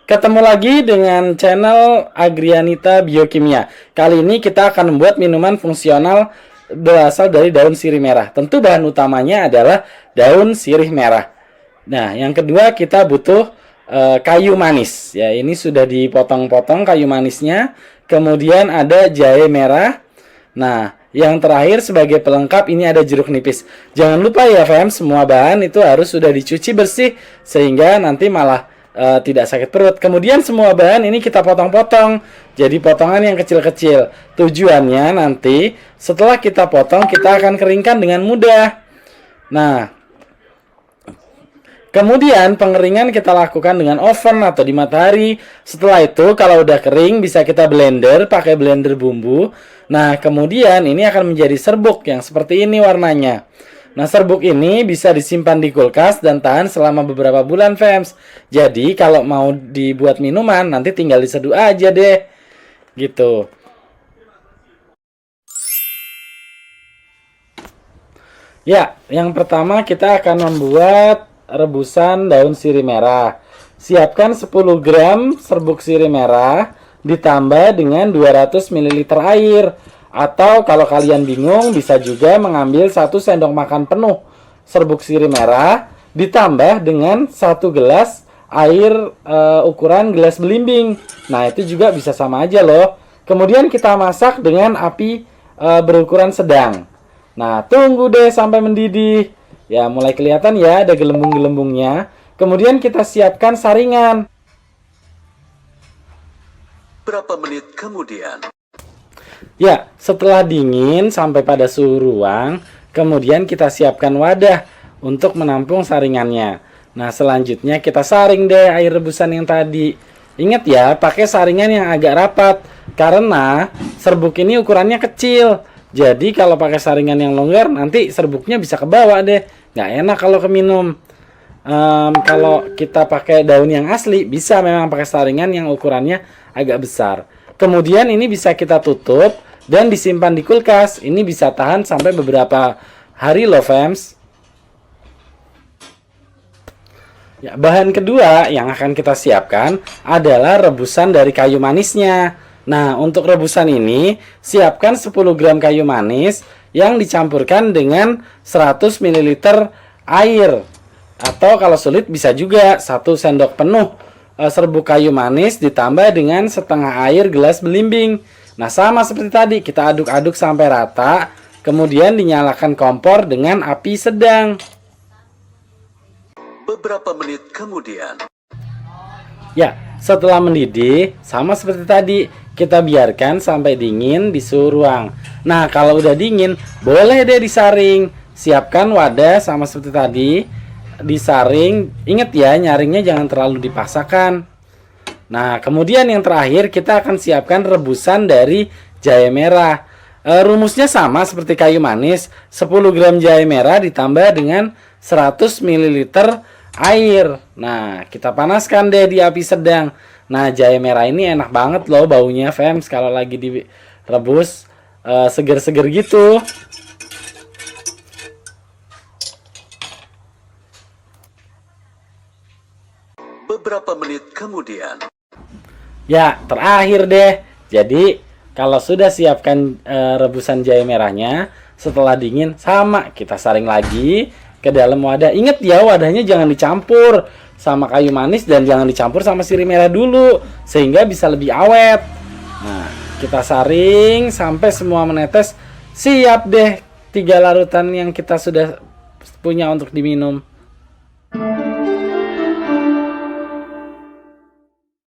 Ketemu lagi dengan channel Agrianita Biokimia. Kali ini kita akan membuat minuman fungsional berasal dari daun sirih merah. Tentu bahan utamanya adalah daun sirih merah. Nah, yang kedua kita butuh kayu manis. Ya, ini sudah dipotong-potong kayu manisnya. Kemudian ada jahe merah. Nah, yang terakhir sebagai pelengkap ini ada jeruk nipis. Jangan lupa ya, fam, semua bahan itu harus sudah dicuci bersih sehingga nanti malah tidak sakit perut. Kemudian semua bahan ini kita potong-potong jadi potongan yang kecil-kecil. Tujuannya nanti setelah kita potong kita akan keringkan dengan mudah. Nah, kemudian pengeringan kita lakukan dengan oven atau di matahari. Setelah itu kalau udah kering bisa kita blender pakai blender bumbu. Nah, kemudian ini akan menjadi serbuk yang seperti ini warnanya. Nah, serbuk ini bisa disimpan di kulkas dan tahan selama beberapa bulan, fams. Jadi, kalau mau dibuat minuman, nanti tinggal diseduh aja deh. Gitu. Ya, yang pertama kita akan membuat rebusan daun sirih merah. Siapkan 10 gram serbuk sirih merah ditambah dengan 200 ml air. Atau kalau kalian bingung bisa juga mengambil 1 sendok makan penuh serbuk sirih merah ditambah dengan 1 gelas air ukuran gelas belimbing. Nah, itu juga bisa sama aja loh. Kemudian kita masak dengan api berukuran sedang. Nah, tunggu deh sampai mendidih. Ya, mulai kelihatan ya ada gelembung-gelembungnya. Kemudian kita siapkan saringan. Berapa menit kemudian? Ya, setelah dingin sampai pada suhu ruang, kemudian kita siapkan wadah untuk menampung saringannya. Nah, selanjutnya kita saring deh air rebusan yang tadi. Ingat ya, pakai saringan yang agak rapat, karena serbuk ini ukurannya kecil. Jadi kalau pakai saringan yang longgar, nanti serbuknya bisa ke bawah deh. Nggak enak kalau keminum. Kalau kita pakai daun yang asli, bisa memang pakai saringan yang ukurannya agak besar. Kemudian ini bisa kita tutup dan disimpan di kulkas. Ini bisa tahan sampai beberapa hari loh, fams. Ya, bahan kedua yang akan kita siapkan adalah rebusan dari kayu manisnya. Nah, untuk rebusan ini, siapkan 10 gram kayu manis yang dicampurkan dengan 100 ml air. Atau kalau sulit bisa juga 1 sendok penuh serbuk kayu manis ditambah dengan setengah air gelas belimbing. Nah, sama seperti tadi, kita aduk-aduk sampai rata, kemudian dinyalakan kompor dengan api sedang. Beberapa menit kemudian. Ya, setelah mendidih, sama seperti tadi, kita biarkan sampai dingin di suhu ruang. Nah, kalau udah dingin, boleh deh disaring. Siapkan wadah sama seperti tadi, disaring. Ingat ya, nyaringnya jangan terlalu dipaksakan. Nah, kemudian yang terakhir kita akan siapkan rebusan dari jahe merah. Rumusnya sama seperti kayu manis, 10 gram jahe merah ditambah dengan 100 ml air. Nah, kita panaskan deh di api sedang. Nah, jahe merah ini enak banget loh baunya, fams, kalau lagi direbus seger-seger gitu. Beberapa menit kemudian. Ya, terakhir deh. Jadi, kalau sudah siapkan rebusan jahe merahnya, setelah dingin sama kita saring lagi ke dalam wadah. Ingat ya, wadahnya jangan dicampur sama kayu manis dan jangan dicampur sama sirih merah dulu sehingga bisa lebih awet. Nah, kita saring sampai semua menetes. Siap deh 3 larutan yang kita sudah punya untuk diminum.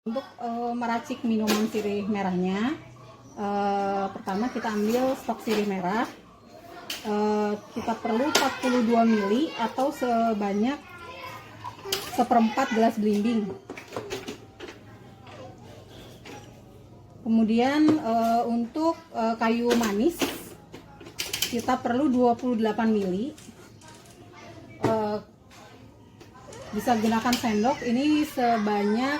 Untuk meracik minuman sirih merahnya, pertama kita ambil stok sirih merah. Kita perlu 42 ml atau sebanyak 1/4 gelas belimbing. Kemudian untuk kayu manis kita perlu 28 ml. Bisa gunakan sendok, ini sebanyak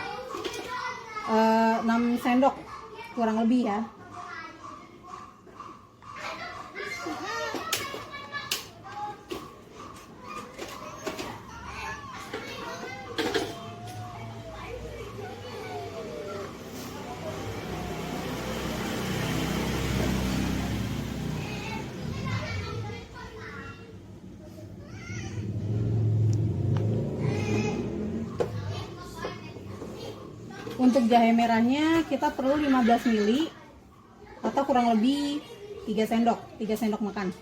6 sendok kurang lebih ya. Untuk jahe merahnya kita perlu 15 ml atau kurang lebih 3 sendok makan.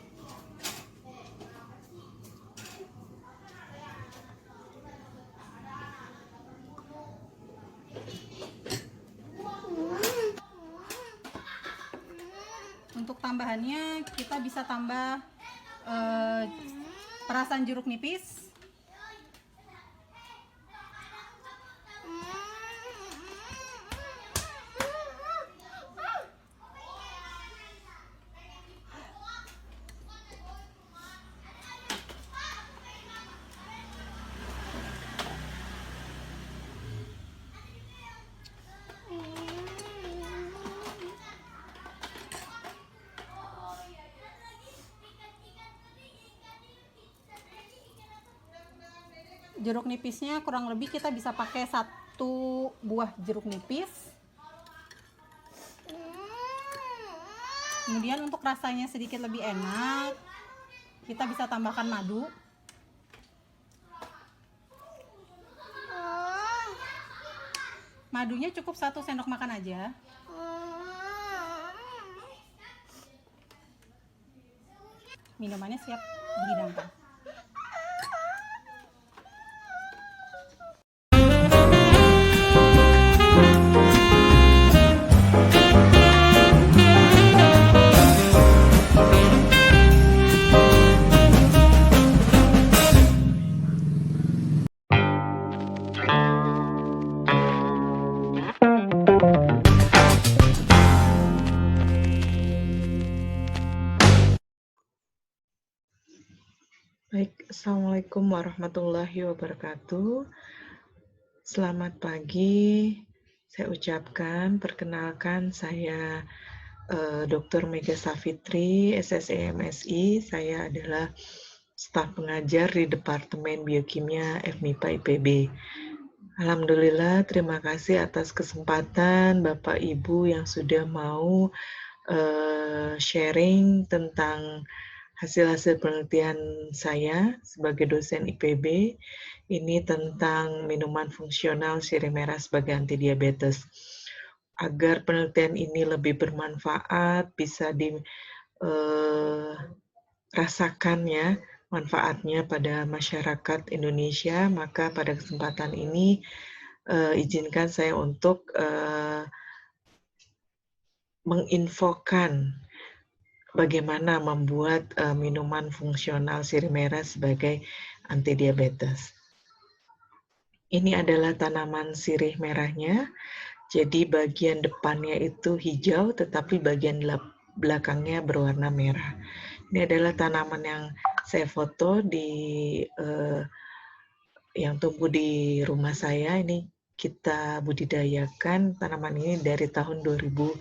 Untuk tambahannya kita bisa tambah perasan jeruk nipis, jeruk nipisnya kurang lebih kita bisa pakai 1 buah jeruk nipis. Kemudian untuk rasanya sedikit lebih enak, kita bisa tambahkan madu. Madunya cukup 1 sendok makan aja. Minumannya siap dihidangkan. Baik, Assalamualaikum warahmatullahi wabarakatuh. Selamat pagi, saya ucapkan, perkenalkan saya Dr. Mega Safitri, SSE MSI. Saya adalah staf pengajar di Departemen Biokimia FMIPA IPB. Alhamdulillah, terima kasih atas kesempatan Bapak Ibu yang sudah mau sharing tentang hasil-hasil penelitian saya sebagai dosen IPB. Ini tentang minuman fungsional sirih merah sebagai anti diabetes. Agar penelitian ini lebih bermanfaat, bisa dirasakan ya manfaatnya pada masyarakat Indonesia, maka pada kesempatan ini izinkan saya untuk menginfokan bagaimana membuat minuman fungsional sirih merah sebagai anti diabetes. Ini adalah tanaman sirih merahnya. Jadi bagian depannya itu hijau, tetapi bagian belakangnya berwarna merah. Ini adalah tanaman yang saya foto yang tumbuh di rumah saya. Ini kita budidayakan tanaman ini dari tahun 2005.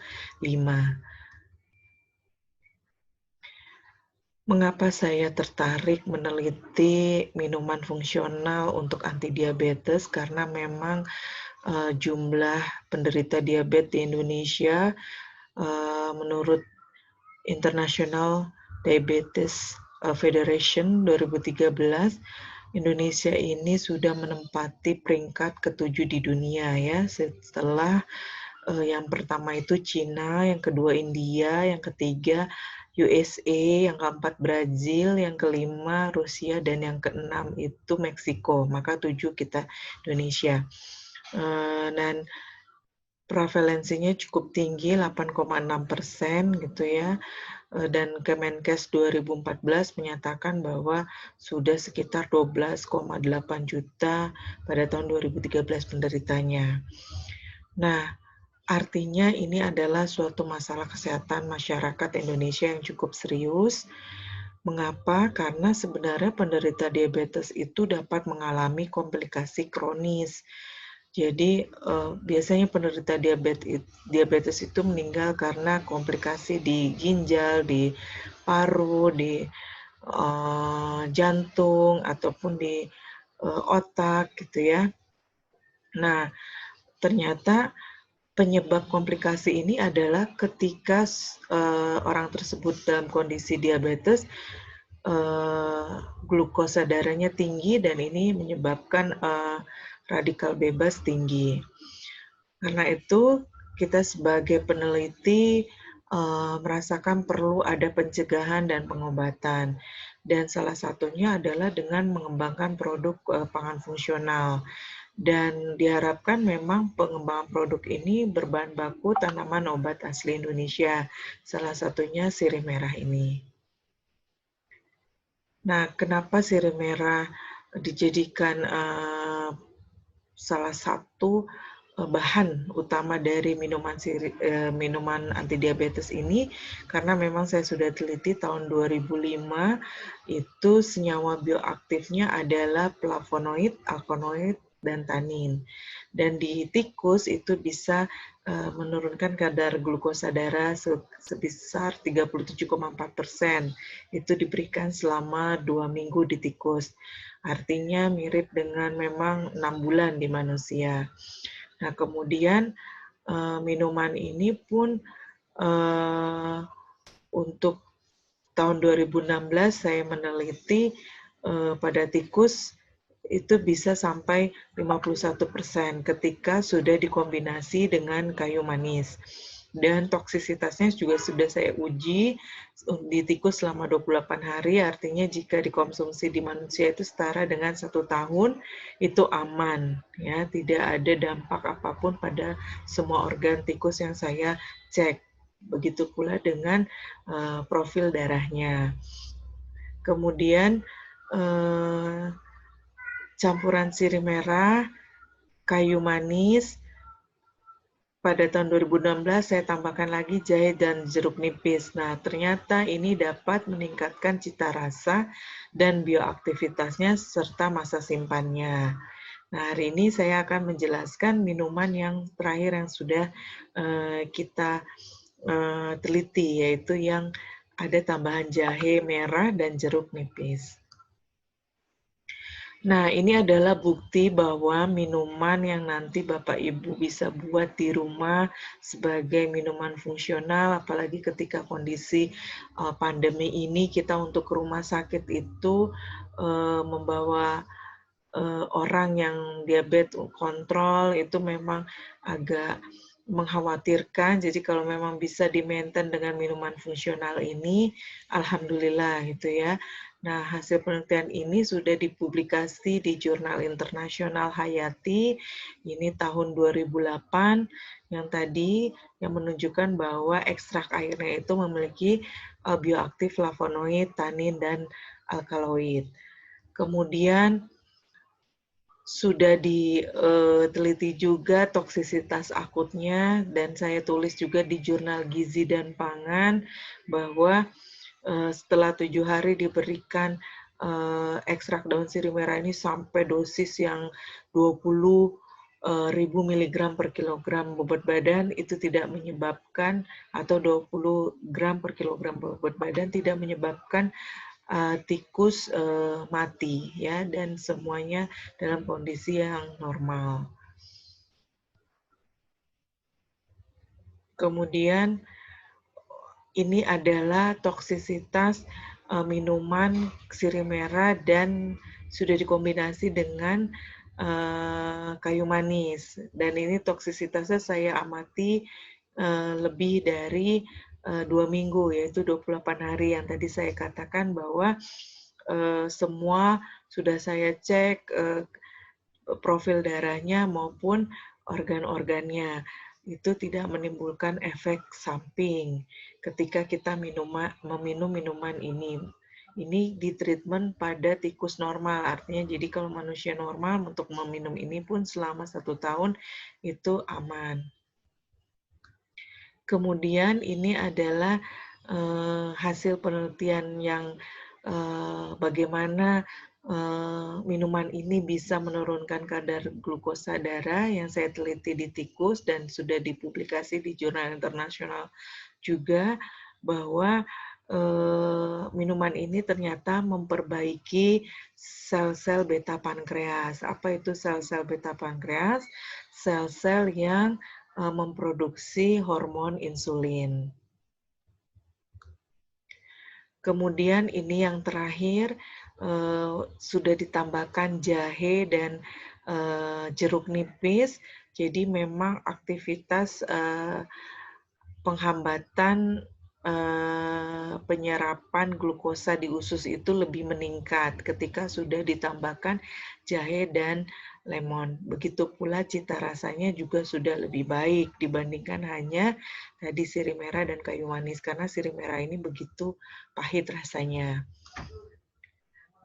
Mengapa saya tertarik meneliti minuman fungsional untuk anti diabetes? Karena memang jumlah penderita diabetes di Indonesia menurut International Diabetes Federation 2013, Indonesia ini sudah menempati peringkat ke-7 di dunia ya, setelah yang pertama itu Cina, yang kedua India, yang ketiga USA, yang keempat Brazil, yang kelima Rusia, dan yang keenam itu Meksiko. Maka 7 kita Indonesia. Dan prevalensinya cukup tinggi, 8,6% gitu ya. Dan Kemenkes 2014 menyatakan bahwa sudah sekitar 12,8 juta pada tahun 2013 penderitanya. Nah, artinya ini adalah suatu masalah kesehatan masyarakat Indonesia yang cukup serius. Mengapa? Karena sebenarnya penderita diabetes itu dapat mengalami komplikasi kronis. Jadi biasanya penderita diabetes itu meninggal karena komplikasi di ginjal, di paru, di jantung, ataupun di otak gitu ya. Nah, ternyata penyebab komplikasi ini adalah ketika orang tersebut dalam kondisi diabetes, glukosa darahnya tinggi dan ini menyebabkan radikal bebas tinggi. Karena itu, kita sebagai peneliti merasakan perlu ada pencegahan dan pengobatan. Dan salah satunya adalah dengan mengembangkan produk pangan fungsional. Dan diharapkan memang pengembangan produk ini berbahan baku tanaman obat asli Indonesia. Salah satunya sirih merah ini. Nah, kenapa sirih merah dijadikan salah satu bahan utama dari minuman antidiabetes ini, karena memang saya sudah teliti tahun 2005 itu senyawa bioaktifnya adalah flavonoid, alkaloid, dan tanin. Dan di tikus itu bisa menurunkan kadar glukosa darah sebesar 37,4%. Itu diberikan selama 2 minggu di tikus. Artinya mirip dengan memang 6 bulan di manusia. Nah, kemudian minuman ini pun untuk tahun 2016 saya meneliti pada tikus itu bisa sampai 51% ketika sudah dikombinasi dengan kayu manis. Dan toksisitasnya juga sudah saya uji di tikus selama 28 hari, artinya jika dikonsumsi di manusia itu setara dengan 1 tahun, itu aman, ya, tidak ada dampak apapun pada semua organ tikus yang saya cek. Begitu pula dengan profil darahnya. Kemudian campuran sirih merah, kayu manis. Pada tahun 2016 saya tambahkan lagi jahe dan jeruk nipis. Nah, ternyata ini dapat meningkatkan cita rasa dan bioaktivitasnya serta masa simpannya. Nah, hari ini saya akan menjelaskan minuman yang terakhir yang sudah kita teliti, yaitu yang ada tambahan jahe merah dan jeruk nipis. Nah, ini adalah bukti bahwa minuman yang nanti Bapak Ibu bisa buat di rumah sebagai minuman fungsional, apalagi ketika kondisi pandemi ini, kita untuk ke rumah sakit itu membawa orang yang diabetes kontrol itu memang agak mengkhawatirkan. Jadi kalau memang bisa di-maintain dengan minuman fungsional ini, alhamdulillah gitu ya. Nah, hasil penelitian ini sudah dipublikasi di jurnal internasional Hayati, ini tahun 2008, yang tadi yang menunjukkan bahwa ekstrak airnya itu memiliki bioaktif flavonoid, tanin, dan alkaloid. Kemudian sudah diteliti juga toksisitas akutnya, dan saya tulis juga di jurnal Gizi dan Pangan bahwa setelah 7 hari diberikan ekstrak daun sirih merah ini sampai dosis yang 20.000 miligram per kilogram bobot badan, itu tidak menyebabkan, atau 20 gram per kilogram bobot badan, tidak menyebabkan tikus mati, ya, dan semuanya dalam kondisi yang normal. Kemudian ini adalah toksisitas minuman sirih merah dan sudah dikombinasi dengan kayu manis. Dan ini toksisitasnya saya amati lebih dari 2 minggu, yaitu 28 hari yang tadi saya katakan bahwa semua sudah saya cek profil darahnya maupun organ-organnya. Itu tidak menimbulkan efek samping ketika kita meminum minuman ini. Ini di treatment pada tikus normal, artinya jadi kalau manusia normal untuk meminum ini pun selama 1 tahun itu aman. Kemudian ini adalah hasil penelitian yang bagaimana minuman ini bisa menurunkan kadar glukosa darah yang saya teliti di tikus dan sudah dipublikasi di jurnal internasional juga, bahwa minuman ini ternyata memperbaiki sel-sel beta pankreas. Apa itu sel-sel beta pankreas? Sel-sel yang memproduksi hormon insulin. Kemudian ini yang terakhir, sudah ditambahkan jahe dan jeruk nipis Jadi memang aktivitas penghambatan penyerapan glukosa di usus itu lebih meningkat ketika sudah ditambahkan jahe dan lemon. Begitu pula cita rasanya juga sudah lebih baik dibandingkan hanya tadi sirih merah dan kayu manis, karena sirih merah ini begitu pahit rasanya.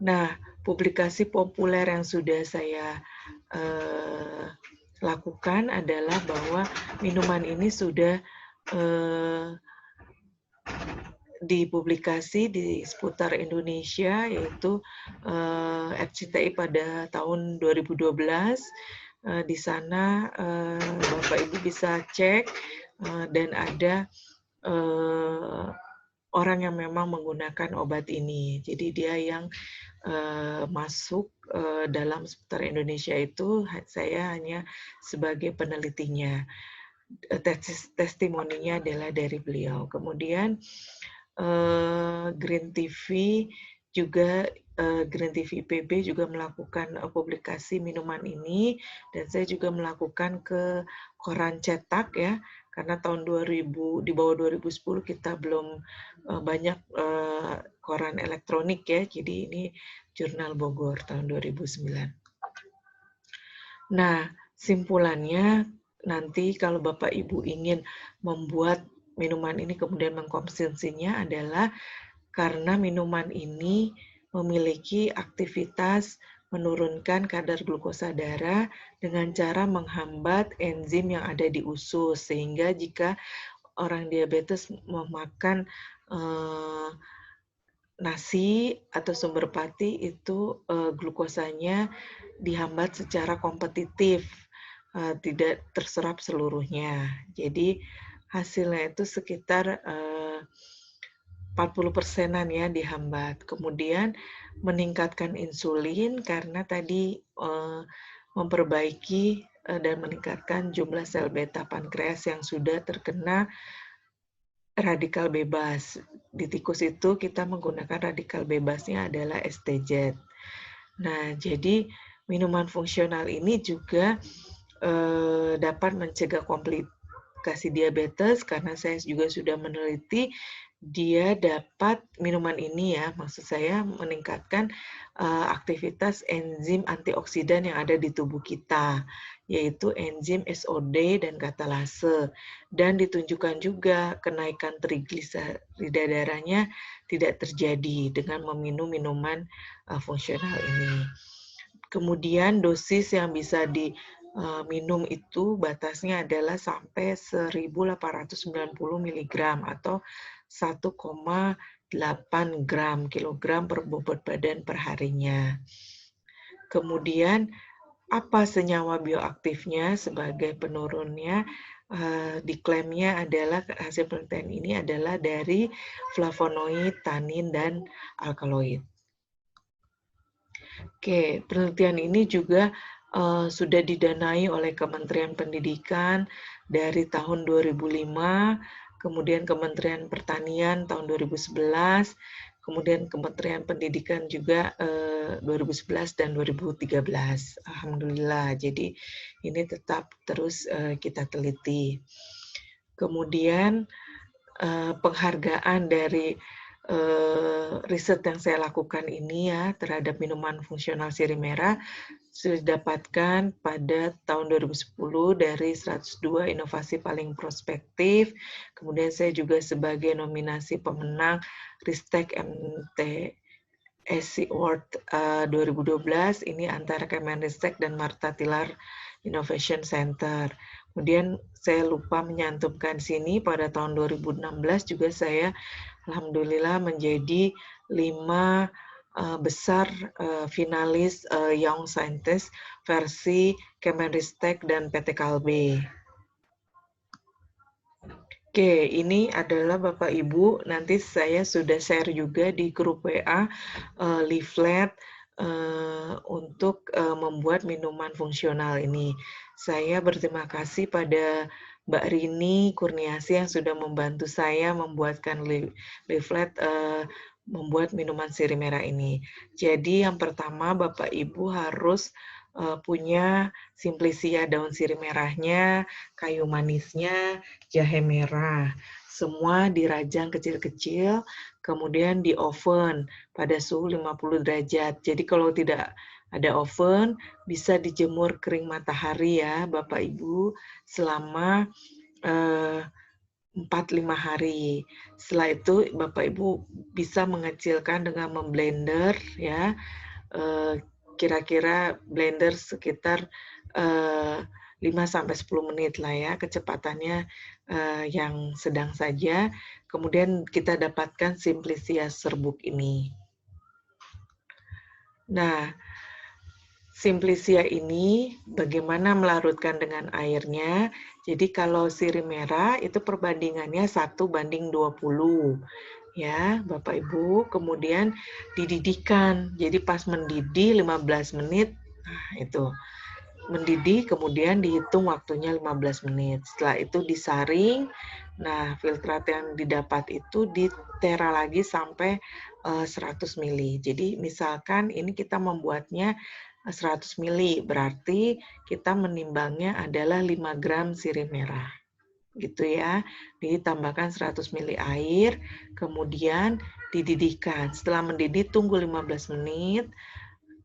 Nah, publikasi populer yang sudah saya lakukan adalah bahwa minuman ini sudah dipublikasi di seputar Indonesia, yaitu FCTI pada tahun 2012. Di sana Bapak Ibu bisa cek dan ada orang yang memang menggunakan obat ini. Jadi dia yang masuk dalam seputar Indonesia itu saya hanya sebagai penelitinya. Testimoninya adalah dari beliau. Kemudian Green TV juga Green TV IPB juga melakukan publikasi minuman ini, dan saya juga melakukan ke koran cetak ya, karena tahun 2000 di bawah 2010 kita belum banyak koran elektronik ya, jadi ini Jurnal Bogor tahun 2009. Nah, simpulannya nanti kalau Bapak Ibu ingin membuat minuman ini kemudian mengkonsumsinya adalah karena minuman ini memiliki aktivitas menurunkan kadar glukosa darah dengan cara menghambat enzim yang ada di usus, sehingga jika orang diabetes memakan nasi atau sumber pati itu glukosanya dihambat secara kompetitif, tidak terserap seluruhnya. Jadi hasilnya itu sekitar 40%-an ya dihambat. Kemudian meningkatkan insulin karena tadi memperbaiki dan meningkatkan jumlah sel beta pankreas yang sudah terkena radikal bebas. Di tikus itu kita menggunakan radikal bebasnya adalah STZ. Nah, jadi minuman fungsional ini juga dapat mencegah komplikasi diabetes, karena saya juga sudah meneliti dia dapat minuman ini ya, maksud saya meningkatkan aktivitas enzim antioksidan yang ada di tubuh kita, yaitu enzim SOD dan katalase, dan ditunjukkan juga kenaikan trigliserida darahnya tidak terjadi dengan meminum minuman fungsional ini. Kemudian dosis yang bisa diminum itu batasnya adalah sampai 1.890 mg atau 1,8 kilogram per bobot badan per harinya. Kemudian apa senyawa bioaktifnya sebagai penurunnya? Diklaimnya adalah hasil penelitian ini adalah dari flavonoid, tanin, dan alkaloid. Oke, penelitian ini juga sudah didanai oleh Kementerian Pendidikan dari tahun 2005, kemudian Kementerian Pertanian tahun 2011, kemudian Kementerian Pendidikan juga 2011 dan 2013. Alhamdulillah, jadi ini tetap terus kita teliti. Kemudian penghargaan dari riset yang saya lakukan ini ya terhadap minuman fungsional sirih merah sudah didapatkan pada tahun 2010 dari 102 inovasi paling prospektif. Kemudian saya juga sebagai nominasi pemenang Ristek MTSC Award 2012, ini antara Kemenristek dan Martha Tilar Innovation Center. Kemudian saya lupa menyantumkan sini pada tahun 2016 juga saya alhamdulillah menjadi 5 besar finalis Young Scientist versi Kemenristek dan PT Kalbe. Oke, ini adalah Bapak Ibu, nanti saya sudah share juga di grup WA leaflet untuk membuat minuman fungsional ini. Saya berterima kasih pada Mbak Rini Kurniasi yang sudah membantu saya membuatkan leaflet membuat minuman sirih merah ini. Jadi yang pertama Bapak Ibu harus punya Simplicia daun sirih merahnya, kayu manisnya, jahe merah. Semua dirajang kecil-kecil, kemudian di oven pada suhu 50 derajat. Jadi kalau tidak ada oven, bisa dijemur kering matahari ya Bapak Ibu selama 4-5 hari. Setelah itu Bapak Ibu bisa mengecilkan dengan memblender ya. Kira-kira blender sekitar 5-10 menit lah ya, kecepatannya yang sedang saja. Kemudian kita dapatkan Simplicia serbuk ini. Nah, Simplicia ini bagaimana melarutkan dengan airnya. Jadi kalau sirih merah itu perbandingannya 1:20. Ya, Bapak Ibu, kemudian dididihkan. Jadi pas mendidih 15 menit, nah itu. Mendidih kemudian dihitung waktunya 15 menit. Setelah itu disaring. Nah, filtrat yang didapat itu ditera lagi sampai 100 ml. Jadi misalkan ini kita membuatnya 100 ml, berarti kita menimbangnya adalah 5 gram sirih merah. Gitu ya. Ditambahkan 100 ml air, kemudian dididihkan. Setelah mendidih tunggu 15 menit.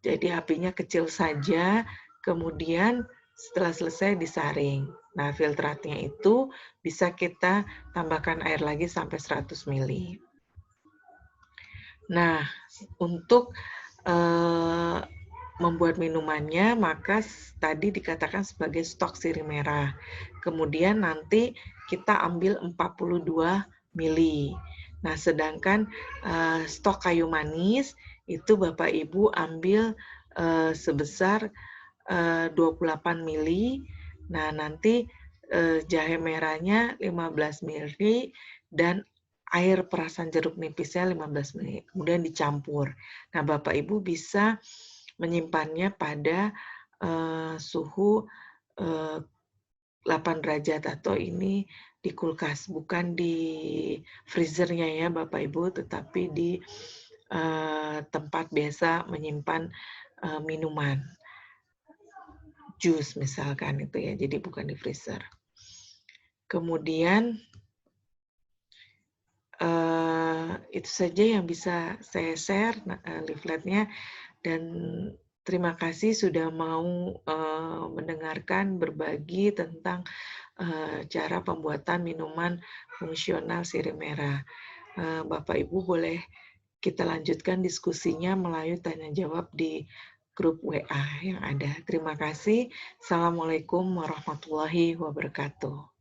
Jadi apinya kecil saja, kemudian setelah selesai disaring. Nah, filtratnya itu bisa kita tambahkan air lagi sampai 100 ml. Nah, untuk membuat minumannya, maka tadi dikatakan sebagai stok sirih merah. Kemudian nanti kita ambil 42 ml. Nah, sedangkan stok kayu manis itu Bapak Ibu ambil sebesar 28 ml. Nah, nanti jahe merahnya 15 ml dan air perasan jeruk nipisnya 15 menit, kemudian dicampur. Nah, Bapak Ibu bisa menyimpannya pada suhu 8 derajat atau ini di kulkas, bukan di freezernya ya Bapak Ibu, tetapi di tempat biasa menyimpan minuman, jus misalkan itu ya, jadi bukan di freezer. Kemudian itu saja yang bisa saya share leafletnya, dan terima kasih sudah mau mendengarkan berbagi tentang cara pembuatan minuman fungsional sirih merah. Bapak Ibu boleh kita lanjutkan diskusinya melalui tanya jawab di grup WA yang ada. Terima kasih. Assalamualaikum warahmatullahi wabarakatuh.